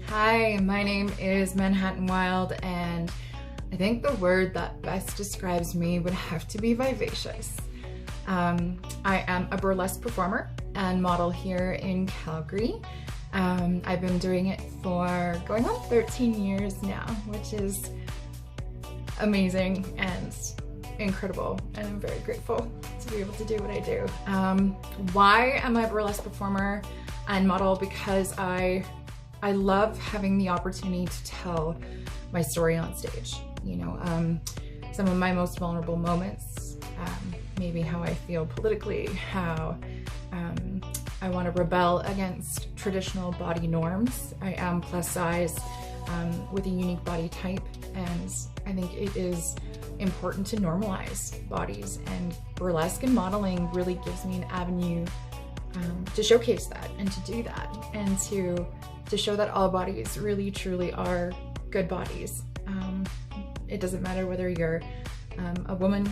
Hi, my name is Manhattan Wilde, and I think the word that best describes me would have to be vivacious. I am a burlesque performer and model here in Calgary. I've been doing it for going on 13 years now, which is amazing and incredible, and I'm very grateful to be able to do what I do. Why am I a burlesque performer and model? Because I love having the opportunity to tell my story on stage. You know, some of my most vulnerable moments, maybe how I feel politically, how I want to rebel against traditional body norms. I am plus size with a unique body type, and I think it is important to normalize bodies, and burlesque and modeling really gives me an avenue to showcase that and to do that, and to show that all bodies really truly are good bodies. It doesn't matter whether you're a woman,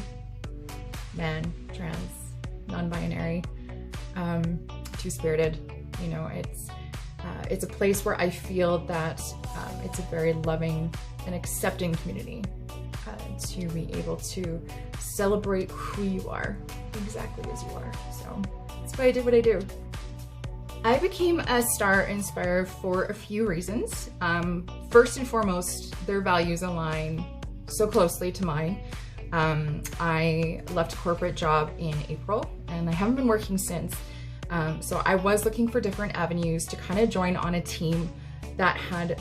man, trans, non-binary, two-spirited. You know, it's a place where I feel that it's a very loving and accepting community to be able to celebrate who you are exactly as you are. So that's why I do what I do. I became a star inspire for a few reasons. First and foremost, their values align so closely to mine. I left a corporate job in April and I haven't been working since. So I was looking for different avenues to kind of join on a team that had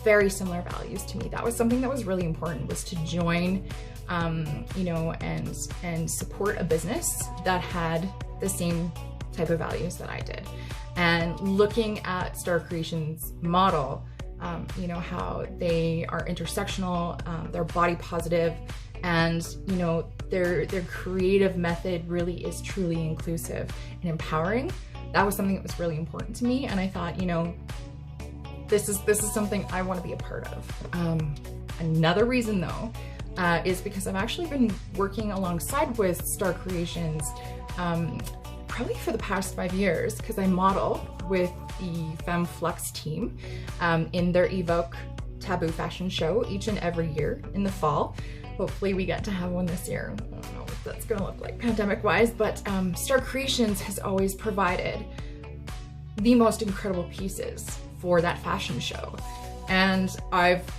very similar values to me. That was something that was really important, was to join, you know, and support a business that had the same type of values that I did. And looking at Star Creations model, you know, how they are intersectional, they're body positive, and you know, their creative method really is truly inclusive and empowering. That was something that was really important to me, and I thought, you know, this is something I want to be a part of. Another reason though is because I've actually been working alongside with Star Creations probably for the past 5 years, because I model with the Femme Flux team in their Evoke Taboo fashion show each and every year in the fall. Hopefully we get to have one this year. I don't know what that's gonna look like pandemic wise, but Star Creations has always provided the most incredible pieces for that fashion show. And I've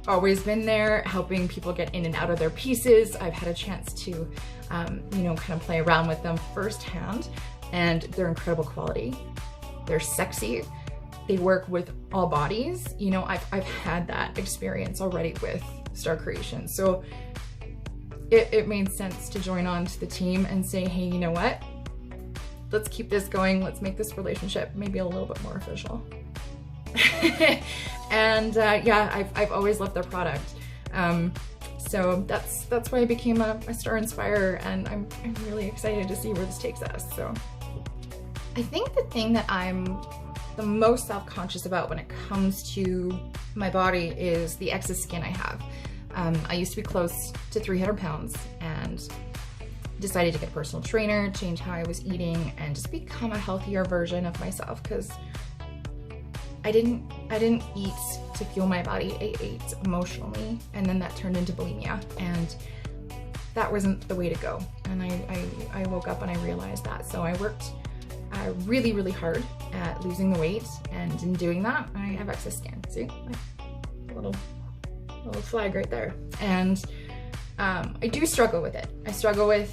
always been there helping people get in and out of their pieces. I've had a chance to, you know, kind of play around with them firsthand, and they're incredible quality. They're sexy. They work with all bodies. You know, I've had that experience already with Star Creations. So it made sense to join on to the team and say, hey, you know what? Let's keep this going. Let's make this relationship maybe a little bit more official. And yeah, I've always loved their product. So that's why I became a Star Inspirer, and I'm really excited to see where this takes us. So I think the thing that I'm the most self-conscious about when it comes to my body is the excess skin I have. I used to be close to 300 pounds and decided to get a personal trainer, change how I was eating, and just become a healthier version of myself, because I didn't eat to fuel my body. I ate emotionally, and then that turned into bulimia, and that wasn't the way to go. And I woke up and I realized that. So I worked really, really hard at losing the weight, and in doing that, I have excess skin. See, a little flag right there. And I do struggle with it. I struggle with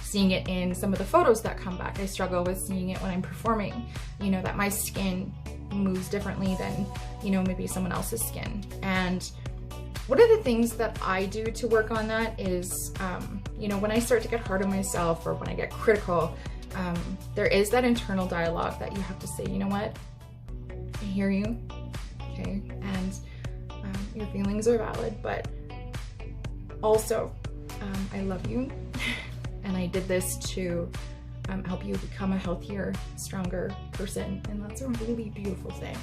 seeing it in some of the photos that come back. I struggle with seeing it when I'm performing, you know, that my skin moves differently than, you know, maybe someone else's skin. And one of the things that I do to work on that is, you know, when I start to get hard on myself or when I get critical, there is that internal dialogue that you have to say, you know what, I hear you, okay, and your feelings are valid, but also I love you. And I did this to help you become a healthier, stronger person, and that's a really beautiful thing.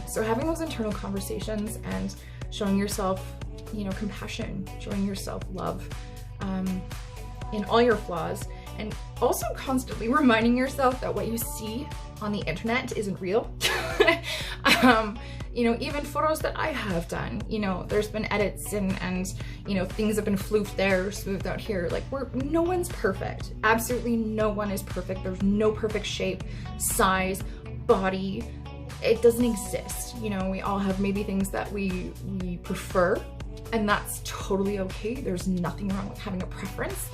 So having those internal conversations and showing yourself, you know, compassion, showing yourself love in all your flaws, and also constantly reminding yourself that what you see on the internet isn't real. You know, even photos that I have done, you know, there's been edits and you know, things have been floofed there, smoothed out here. Like, no one's perfect. Absolutely no one is perfect. There's no perfect shape, size, body. It doesn't exist. You know, we all have maybe things that we prefer, and that's totally okay. There's nothing wrong with having a preference.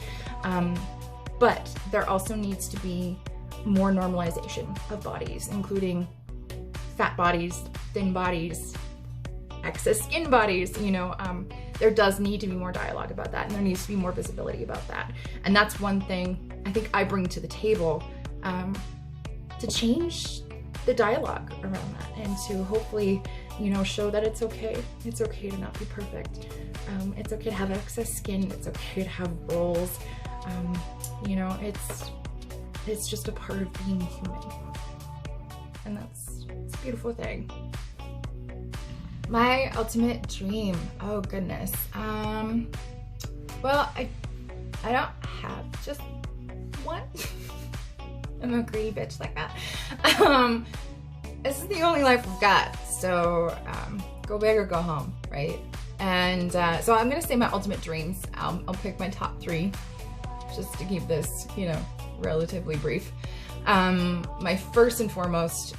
But there also needs to be more normalization of bodies, including fat bodies, thin bodies, excess skin bodies, you know. There does need to be more dialogue about that, and there needs to be more visibility about that. And that's one thing I think I bring to the table, to change the dialogue around that, and to hopefully, you know, show that it's okay. It's okay to not be perfect. It's okay to have excess skin. It's okay to have rolls. You know, it's just a part of being human, and it's a beautiful thing. My ultimate dream, oh goodness. Well, I don't have just one. I'm a greedy bitch like that. This is the only life we've got, so go big or go home, right? And so I'm gonna say my ultimate dreams. I'll pick my top 3, just to keep this, you know, relatively brief. My first and foremost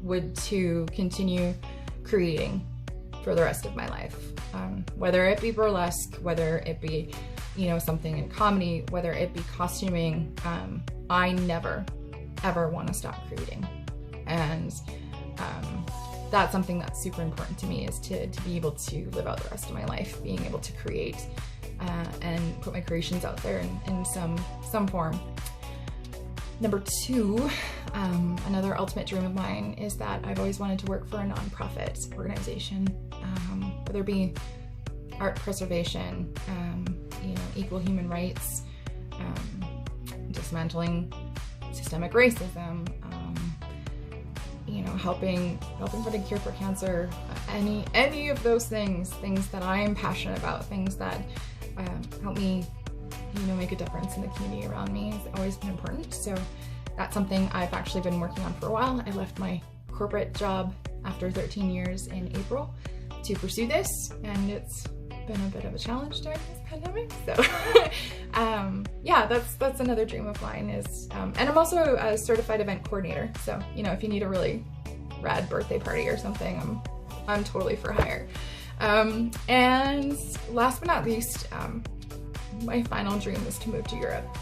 would to continue creating for the rest of my life, whether it be burlesque, whether it be, you know, something in comedy, whether it be costuming. I never ever want to stop creating, and that's something that's super important to me, is to be able to live out the rest of my life being able to create and put my creations out there in some form. Number 2, another ultimate dream of mine is that I've always wanted to work for a nonprofit organization, whether it be art preservation, you know, equal human rights, dismantling systemic racism, you know, helping find a cure for cancer, any of those things that I am passionate about, things that help me, you know, make a difference in the community around me, has always been important. So that's something I've actually been working on for a while. I left my corporate job after 13 years in April to pursue this, and it's been a bit of a challenge during this pandemic. So yeah, that's another dream of mine is, and I'm also a certified event coordinator. So, you know, if you need a really rad birthday party or something, I'm totally for hire. And last but not least, my final dream is to move to Europe.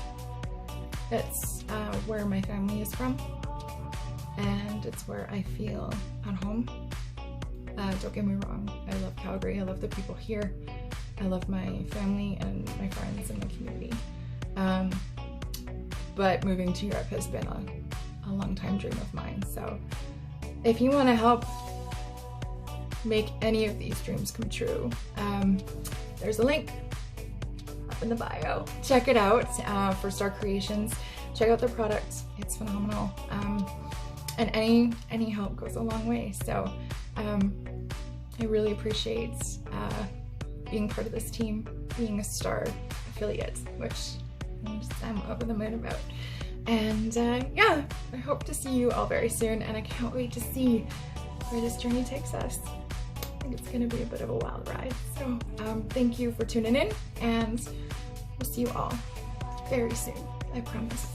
It's where my family is from, and it's where I feel at home. Don't get me wrong, I love Calgary, I love the people here, I love my family and my friends and my community. But moving to Europe has been a long time dream of mine. So if you want to help make any of these dreams come true, there's a link up in the bio. Check it out for Star Creations. Check out their product, it's phenomenal. And any help goes a long way. So I really appreciate being part of this team, being a Star affiliate, which I'm over the moon about. And yeah, I hope to see you all very soon, and I can't wait to see where this journey takes us. I think it's gonna be a bit of a wild ride. So thank you for tuning in, and we'll see you all very soon, I promise.